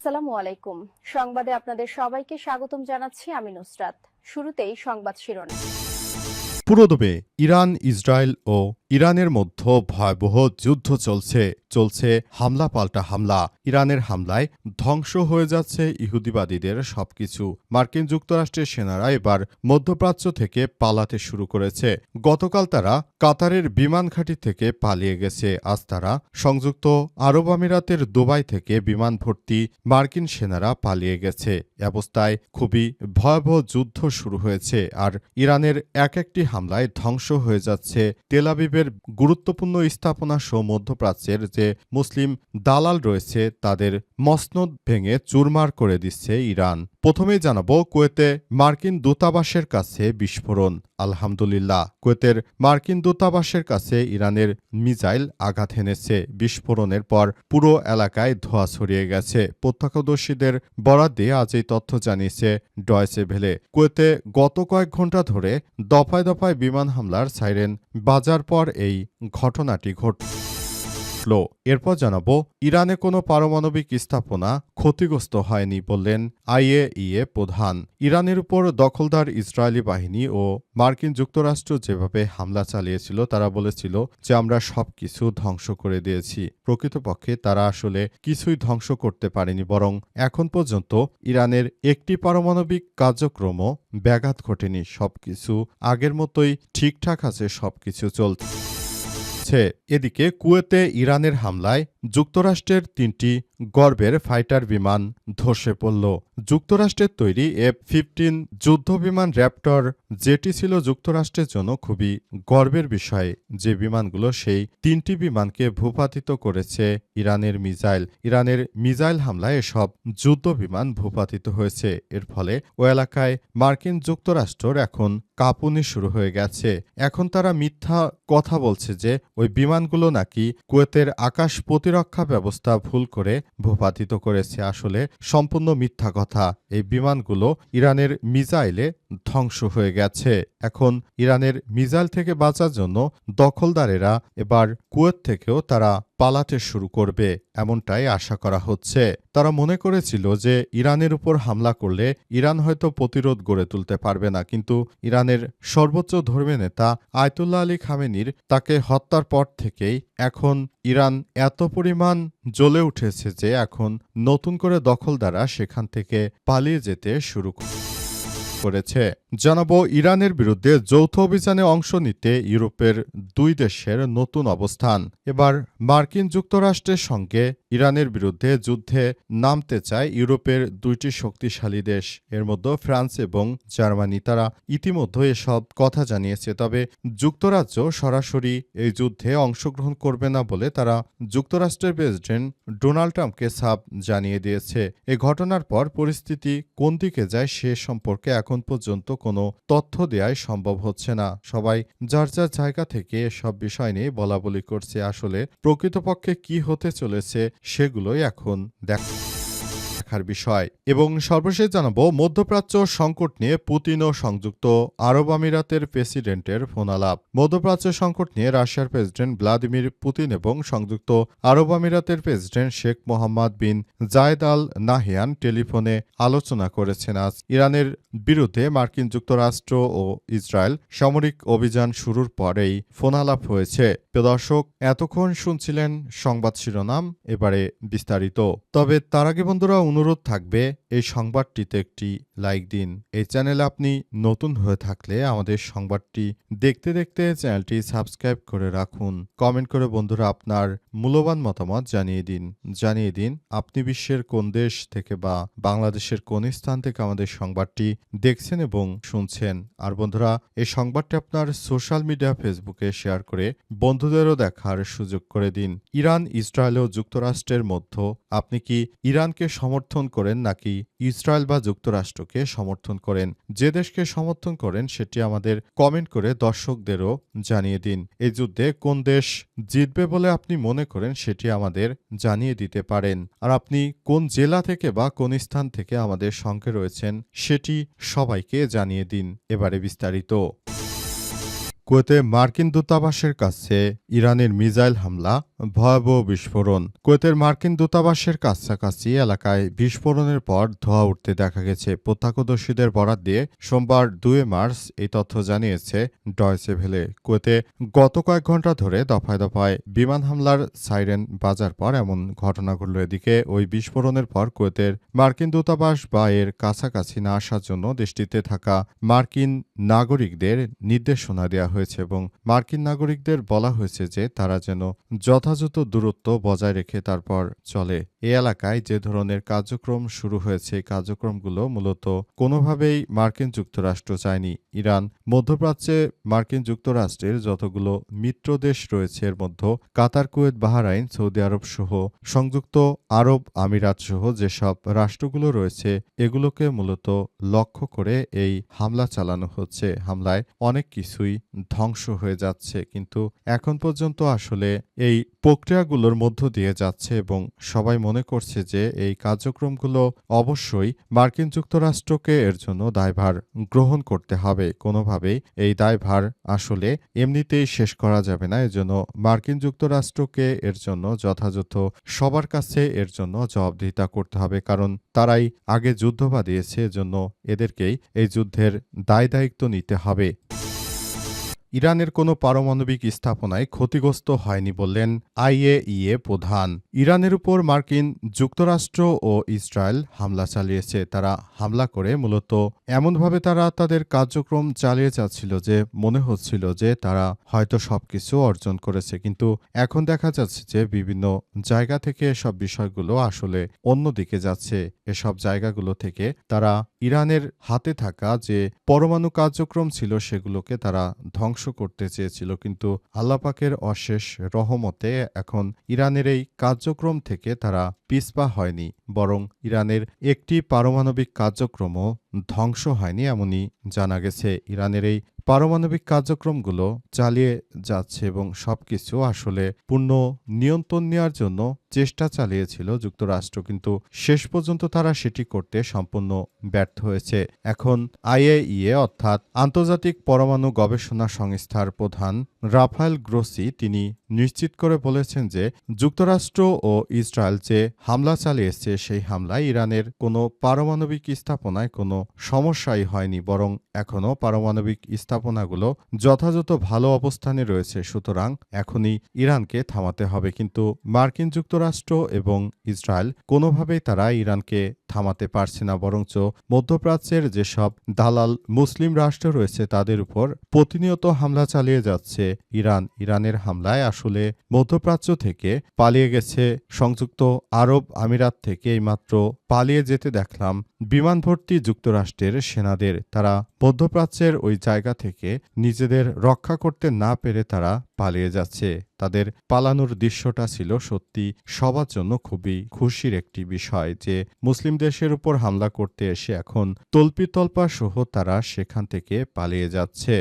আসসালামু আলাইকুম। সংবাদে আপনাদের সবাইকে স্বাগতম জানাচ্ছি আমি নুসরাত। শুরুতেই সংবাদ শিরোনাম। পুরোদমে ইরান, ইসরায়েল ও ইরানের মধ্যে ভয়াবহ যুদ্ধ চলছে হামলা পাল্টা হামলা। ইরানের হামলায় ধ্বংস হয়ে যাচ্ছে ইহুদিবাদীদের সবকিছু। মার্কিন যুক্তরাষ্ট্রের সেনারা এবার মধ্যপ্রাচ্য থেকে পালাতে শুরু করেছে। গতকাল তারা কাতারের বিমান ঘাঁটি থেকে পালিয়ে গেছে। আজ তারা সংযুক্ত আরব আমিরাতের দুবাই থেকে বিমান ভর্তি মার্কিন সেনারা পালিয়ে গেছে। অবস্থায় খুবই ভয়াবহ যুদ্ধ শুরু হয়েছে। আর ইরানের একটি হামলায় ধ্বংস হয়ে যাচ্ছে তেল আবিবের গুরুত্বপূর্ণ স্থাপনা সহ মধ্যপ্রাচ্যের যে মুসলিম দালাল রয়েছে তাদের মসনদ ভেঙে চুরমার করে দিচ্ছে ইরান। প্রথমেই জানাবো কুয়েতে মার্কিন দূতাবাসের কাছে বিস্ফোরণ। আলহামদুলিল্লাহ, কুয়েতের মার্কিন দূতাবাসের কাছে ইরানের মিসাইল আঘাত হেনেছে। বিস্ফোরণের পর পুরো এলাকায় ধোঁয়া ছড়িয়ে গেছে। প্রত্যক্ষদর্শীদের বরাত দিয়ে আজ এই তথ্য জানিয়েছে ডয়েচে ভেলে। কুয়েতে গত কয়েক ঘণ্টা ধরে দফায় দফায় বিমান হামলার সাইরেন বাজার পর এই ঘটনাটি ঘটল। এরপর জানাবো ইরানে কোনো পারমাণবিক স্থাপনা ক্ষতিগ্রস্ত হয়নি বললেন আইএইএ প্রধান। ইরানের উপর দখলদার ইসরায়েলি বাহিনী ও মার্কিন যুক্তরাষ্ট্র যেভাবে হামলা চালিয়েছিল তারা বলেছিল যে আমরা সবকিছু ধ্বংস করে দিয়েছি। প্রকৃতপক্ষে তারা আসলে কিছুই ধ্বংস করতে পারেনি, বরং এখন পর্যন্ত ইরানের একটি পারমাণবিক কার্যক্রমও ব্যাঘাত ঘটেনি। সবকিছু আগের মতোই ঠিকঠাক আছে, সবকিছু চলছে। এদিকে কুয়েতে ইরানের হামলায় যুক্তরাষ্ট্রের ৩টি গর্বের ফাইটার বিমান ধসে পড়ল। যুক্তরাষ্ট্রের তৈরি F-15 যুদ্ধবিমান র্যাপটর যেটি ছিল যুক্তরাষ্ট্রের জন্য খুবই গর্বের বিষয়। যে বিমানগুলো সেই ৩টি বিমানকে ভূপাতিত করেছে ইরানের মিসাইল। ইরানের মিসাইল হামলায় এসব যুদ্ধবিমান ভূপাতিত হয়েছে। এর ফলে ও এলাকায় মার্কিন যুক্তরাষ্ট্রের এখন কাঁপুনি শুরু হয়ে গেছে। এখন তারা মিথ্যা কথা বলছে যে ওই বিমানগুলো নাকি কুয়েতের আকাশ প্রতিরক্ষা ব্যবস্থা ভুল করে ভূপাতিত করেছে। আসলে সম্পূর্ণ মিথ্যা কথা। এই বিমানগুলো ইরানের মিসাইলে ধ্বংস হয়ে গেছে। এখন ইরানের মিসাইল থেকে বাঁচার জন্য দখলদারেরা এবার কুয়েত থেকেও তারা পালাতে শুরু করবে, এমনটাই আশা করা হচ্ছে। তারা মনে করেছিল যে ইরানের উপর হামলা করলে ইরান হয়তো প্রতিরোধ গড়ে তুলতে পারবে না, কিন্তু ইরানের সর্বোচ্চ ধর্মীয় নেতা আয়তুল্লাহ আলী খামেনির তাকে হত্যার পর থেকেই এখন ইরান এত পরিমাণ জ্বলে উঠেছে যে এখন নতুন করে দখলদাররা সেখান থেকে পালিয়ে যেতে শুরু করেছে। জানাবো ইরানের বিরুদ্ধে যৌথ অভিযানে অংশ নিতে ইউরোপের দুই দেশের নতুন অবস্থান। এবার মার্কিন যুক্তরাষ্ট্রের সঙ্গে ইরানের বিরুদ্ধে যুদ্ধে নামতে চায় ইউরোপের দুইটি শক্তিশালী দেশ, এর মধ্যে ফ্রান্স এবং জার্মানি। তারা ইতিমধ্যে এসব কথা জানিয়েছে। তবে যুক্তরাজ্য সরাসরি এই যুদ্ধে অংশগ্রহণ করবে না বলে তারা যুক্তরাষ্ট্রের প্রেসিডেন্ট ডোনাল্ড ট্রাম্পকে সাফ জানিয়ে দিয়েছে। এই ঘটনার পর পরিস্থিতি কোন দিকে যায় সে সম্পর্কে এখন পর্যন্ত কোনো তথ্য দেওয়াই সম্ভব হচ্ছে না। সবাই যার যার জায়গা থেকে এসব বিষয় নিয়ে বলাবলি করছে। আসলে প্রকৃতপক্ষে কি হতে চলেছে সেগুলোই এখন দেখার বিষয়। এবং সর্বশেষ জানাবো মধ্যপ্রাচ্য সংকট নিয়ে পুতিন ও সংযুক্ত আরব আমিরাতের প্রেসিডেন্টের ফোনালাপ। মধ্যপ্রাচ্য সংকট নিয়ে রাশিয়ার প্রেসিডেন্ট ভ্লাদিমির পুতিন এবং সংযুক্ত আরব আমিরাতের প্রেসিডেন্ট শেখ মোহাম্মদ বিন জায়েদ আল নাহিয়ান টেলিফোনে আলোচনা করেছেন। আজ ইরানের বিরুদ্ধে মার্কিন যুক্তরাষ্ট্র ও ইসরায়েল সামরিক অভিযান শুরুর পরেই ফোনালাপ হয়েছে। প্রিয় দর্শক, এতক্ষণ শুনছিলেন সংবাদ শিরোনাম, এবারে বিস্তারিত। তবে তার আগে বন্ধুরা অনুরোধ থাকবে এই সংবাদটিতে একটি লাইক দিন। এই চ্যানেলে আপনি নতুন হয়ে থাকলে আমাদের সংবাদটি দেখতে দেখতে চ্যানেলটি সাবস্ক্রাইব করে রাখুন। কমেন্ট করে বন্ধুরা আপনার মূল্যবান মতামত জানিয়ে দিন আপনি বিশ্বের কোন দেশ থেকে বা বাংলাদেশের কোন স্থান থেকে আমাদের সংবাদটি দেখছেন এবং শুনছেন। আর বন্ধুরা এই সংবাদটি আপনার সোশ্যাল মিডিয়া ফেসবুকে শেয়ার করে বন্ধুদেরও দেখার সুযোগ করে দিন। ইরান, ইসরায়েল ও যুক্তরাষ্ট্রের মধ্যে আপনি কি ইরানকে সমর্থন করেন নাকি ইসরায়েল বা যুক্তরাষ্ট্রকে সমর্থন করেন? যে দেশকে সমর্থন করেন সেটি আমাদের কমেন্ট করে দর্শকদেরও জানিয়ে দিন। এই যুদ্ধে কোন দেশ জিতবে বলে আপনি মনে করেন সেটি আমাদের জানিয়ে দিতে পারেন। আর আপনি কোন জেলা থেকে বা কোন স্থান থেকে আমাদের সঙ্গে রয়েছেন সেটি সবাইকে জানিয়ে দিন। এবারে বিস্তারিত। কুয়েতে মার্কিন দূতাবাসের কাছে ইরানের মিসাইল হামলা ভয়াবহ বিস্ফোরণ। কুয়েতের মার্কিন দূতাবাসের কাছাকাছি এলাকায় বিস্ফোরণের পর ধোঁয়া উঠতে দেখা গেছে। প্রত্যক্ষদর্শীদের বরাত দিয়ে সোমবার ২ মার্চ এই তথ্য জানিয়েছে ডয়চে ভেলে। কুয়েতে গত কয়েক ঘণ্টা ধরে দফায় দফায় বিমান হামলার সাইরেন বাজার পর এমন ঘটনা ঘটল। এদিকে ওই বিস্ফোরণের পর কুয়েতের মার্কিন দূতাবাস বা এর কাছাকাছি না আসার জন্য দেশটিতে থাকা মার্কিন নাগরিকদের নির্দেশনা দেওয়া হয়েছে এবং মার্কিন নাগরিকদের বলা হয়েছে যে তারা যেন যথাযথ দূরত্ব বজায় রেখে তারপর চলে। এ এলাকায় যে ধরনের কার্যক্রম শুরু হয়েছে এই কার্যক্রমগুলো মূলত কোনোভাবেই মার্কিন যুক্তরাষ্ট্র চায়নি। ইরান মধ্যপ্রাচ্যে মার্কিন যুক্তরাষ্ট্রের যতগুলো মিত্র দেশ রয়েছে এর মধ্যে কাতার, কুয়েত, বাহরাইন, সৌদি আরব সহ সংযুক্ত আরব আমিরাত সহ যেসব রাষ্ট্রগুলো রয়েছে এগুলোকে মূলত লক্ষ্য করে এই হামলা চালানো হচ্ছে। হামলায় অনেক কিছুই ধ্বংস হয়ে যাচ্ছে, কিন্তু এখন পর্যন্ত আসলে এই প্রক্রিয়াগুলোর মধ্য দিয়ে যাচ্ছে এবং সবাই মনে করছে যে এই কার্যক্রমগুলো অবশ্যই মার্কিন যুক্তরাষ্ট্রকে এর জন্য দায়ভার গ্রহণ করতে হবে। কোনোভাবেই এই দায়ভার আসলে এমনিতেই শেষ করা যাবে না। এজন্য মার্কিন যুক্তরাষ্ট্রকে এর জন্য যথাযথ সবার কাছে এর জন্য জবাবদিহিতা করতে হবে, কারণ তারাই আগে যুদ্ধ বাঁধিয়েছে। এজন্য এদেরকেই এই যুদ্ধের দায়-দায়িত্ব নিতে হবে। ইরানের কোনো পারমাণবিক স্থাপনায় ক্ষতিগ্রস্ত হয়নি বললেন আইএইএ প্রধান। ইরানের উপর মার্কিন যুক্তরাষ্ট্র ও ইসরায়েল হামলা চালিয়েছে। তারা হামলা করে মূলত এমনভাবে তারা তাদের কার্যক্রম চালিয়ে যাচ্ছিল যে মনে হচ্ছিল যে তারা হয়তো সবকিছু অর্জন করেছে, কিন্তু এখন দেখা যাচ্ছে যে বিভিন্ন জায়গা থেকে এসব বিষয়গুলো আসলে অন্যদিকে যাচ্ছে। এসব জায়গাগুলো থেকে তারা ইরানের হাতে থাকা যে পরমাণু কার্যক্রম ছিল সেগুলোকে তারা ধ্বংস করতে চেয়েছিল, কিন্তু আল্লাহ পাকের অশেষ রহমতে এখন ইরানের এই কার্যক্রম থেকে তারা পিছপা হয়নি, বরং ইরানের একটি পারমাণবিক কার্যক্রমও ধ্বংস হয়নি এমনই জানা গেছে। ইরানের এই পারমাণবিক কার্যক্রমগুলো চালিয়ে যাচ্ছে এবং সবকিছু আসলে পূর্ণ নিয়ন্ত্রণ নেওয়ার জন্য চেষ্টা চালিয়েছিল যুক্তরাষ্ট্র, কিন্তু শেষ পর্যন্ত তারা সেটি করতে সম্পূর্ণ ব্যর্থ হয়েছে। এখন আইএইএ অর্থাৎ আন্তর্জাতিক পরমাণু গবেষণা সংস্থার প্রধান রাফায়েল গ্রোসি তিনি নিশ্চিত করে বলেছেন যে যুক্তরাষ্ট্র ও ইসরায়েল যে হামলা চালিয়েছে সেই হামলায় ইরানের কোনো পারমাণবিক স্থাপনায় কোনো সমস্যাই হয়নি, বরং এখনও পারমাণবিক স্থাপনাগুলো যথাযথ ভালো অবস্থানে রয়েছে। সুতরাং এখনই ইরানকে থামাতে হবে, কিন্তু মার্কিন যুক্তরাষ্ট্র এবং ইসরায়েল কোনোভাবেই তারা ইরানকে থামাতে পারছে না, বরঞ্চ মধ্যপ্রাচ্যের যেসব দালাল মুসলিম রাষ্ট্র রয়েছে তাদের উপর প্রতিনিয়ত হামলা চালিয়ে যাচ্ছে ইরান। ইরানের হামলায় আসলে মধ্যপ্রাচ্য থেকে পালিয়ে গেছে সংযুক্ত আরব আমিরাত থেকে এইমাত্র পালিয়ে যেতে দেখলাম বিমান ভর্তি যুক্তরাষ্ট্রের সেনাদের। তারা মধ্যপ্রাচ্যের ওই জায়গা থেকে নিজেদের রক্ষা করতে না পেরে তারা পালিয়ে যাচ্ছে। তাদের পালানোর দৃশ্যটা ছিল সত্যি সবার জন্য খুবই খুশির একটি বিষয় যে মুসলিম দেশের উপর হামলা করতে এসে এখন তল্পিতল্পা সহ তারা সেখান থেকে পালিয়ে যাচ্ছে।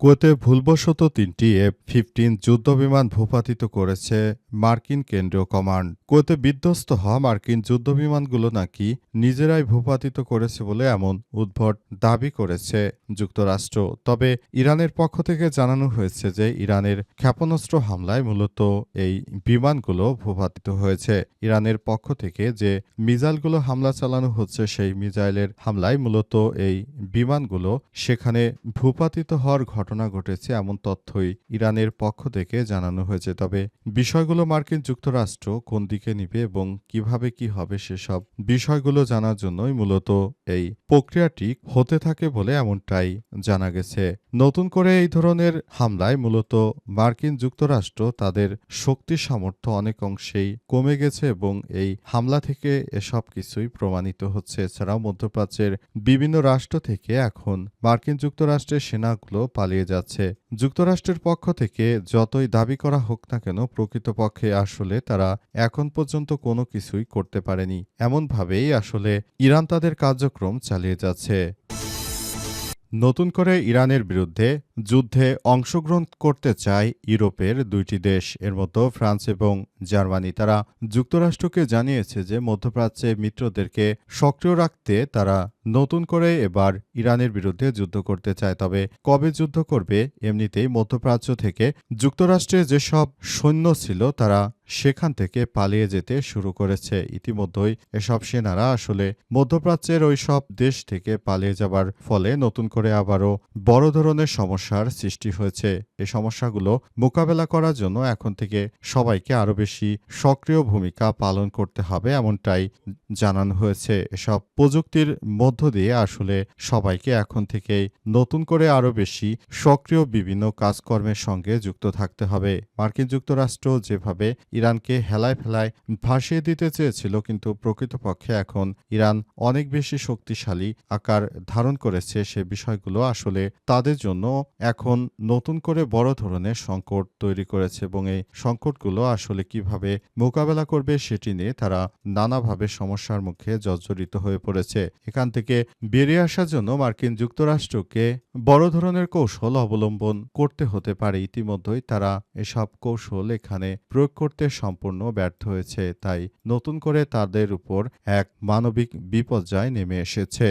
কুয়েতে ভুলবশত ৩টি F-15 যুদ্ধবিমান ভূপাতিত করেছে মার্কিন কেন্দ্রীয় কমান্ড। কুয়েতে বিধ্বস্ত হওয়া মার্কিন যুদ্ধবিমানগুলো নাকি নিজেরাই ভূপাতিত করেছে বলে এমন উদ্ভট দাবি করেছে যুক্তরাষ্ট্র। তবে ইরানের পক্ষ থেকে জানানো হয়েছে যে ইরানের ক্ষেপণাস্ত্র হামলায় মূলত এই বিমানগুলো ভূপাতিত হয়েছে। ইরানের পক্ষ থেকে যে মিসাইলগুলো হামলা চালানো হচ্ছে সেই মিসাইলের হামলায় মূলত এই বিমানগুলো সেখানে ভূপাতিত হওয়ার ঘটনা ঘটেছে এমন তথ্যই ইরানের পক্ষ থেকে জানানো হয়েছে। তবে বিষয়গুলো মার্কিন যুক্তরাষ্ট্র কোন দিকে নিবে এবং কিভাবে কি হবে সেসব বিষয়গুলো জানার জন্যই মূলত এই প্রক্রিয়াটি হতে থাকে বলে এমনটাই জানা গেছে। নতুন করে এই ধরনের হামলায় মূলত মার্কিন যুক্তরাষ্ট্র তাদের শক্তি সামর্থ্য অনেক অংশেই কমে গেছে এবং এই হামলা থেকে এসব কিছুই প্রমাণিত হচ্ছে। এছাড়াও মধ্যপ্রাচ্যের বিভিন্ন রাষ্ট্র থেকে এখন মার্কিন যুক্তরাষ্ট্রের সেনাগুলো পালিয়ে যাচ্ছে। যুক্তরাষ্ট্রের পক্ষ থেকে যতই দাবি করা হোক না কেন প্রকৃতপক্ষে আসলে তারা এখন পর্যন্ত কোনো কিছুই করতে পারেনি। এমনভাবেই আসলে ইরান তাদের কার্যক্রম চালিয়ে যাচ্ছে। নতুন করে ইরানের বিরুদ্ধে যুদ্ধে অংশগ্রহণ করতে চায় ইউরোপের দুইটি দেশ, এর মধ্যে ফ্রান্স এবং জার্মানি। তারা যুক্তরাষ্ট্রকে জানিয়েছে যে মধ্যপ্রাচ্যে মিত্রদেরকে সক্রিয় রাখতে তারা নতুন করে এবার ইরানের বিরুদ্ধে যুদ্ধ করতে চায়। তবে কবে যুদ্ধ করবে? এমনিতেই মধ্যপ্রাচ্য থেকে যুক্তরাষ্ট্রে যেসব সৈন্য ছিল তারা সেখান থেকে পালিয়ে যেতে শুরু করেছে। ইতিমধ্যেই এসব সেনারা আসলে মধ্যপ্রাচ্যের ওই সব দেশ থেকে পালিয়ে যাবার ফলে নতুন করে আবারও বড় ধরনের সমস্যার সৃষ্টি হয়েছে। এই সমস্যাগুলো মোকাবেলা করার জন্য এখন থেকে সবাইকে আরও বেশি সক্রিয় ভূমিকা পালন করতে হবে, এমনটাই জানানো হয়েছে। এসব প্রযুক্তির মধ্য দিয়ে আসলে সবাইকে এখন থেকেই নতুন করে আরও বেশি সক্রিয় বিভিন্ন কাজকর্মের সঙ্গে যুক্ত থাকতে হবে। মার্কিন যুক্তরাষ্ট্র যেভাবে ইরানকে হেলায় ফেলায় ভাসিয়ে দিতে চেয়েছিল, কিন্তু প্রকৃতপক্ষে এখন ইরান অনেক বেশি শক্তিশালী আকার ধারণ করেছে। সে বিষয়গুলো আসলে তাদের জন্য এখন নতুন করে বড় ধরনের সংকট তৈরি করেছে এবং এই সংকটগুলো আসলে কিভাবে মোকাবেলা করবে সেটি নিয়ে তারা নানাভাবে সমস্যার মুখে জর্জরিত হয়ে পড়েছে। এখান থেকে বেরিয়ে আসার জন্য মার্কিন যুক্তরাষ্ট্রকে বড় ধরনের কৌশল অবলম্বন করতে হতে পারে। ইতিমধ্যেই তারা এসব কৌশল এখানে প্রয়োগ করতে সম্পূর্ণ ব্যর্থ হয়েছে। তাই নতুন করে তাদের উপর এক মানবিক বিপর্যয় নেমে এসেছে।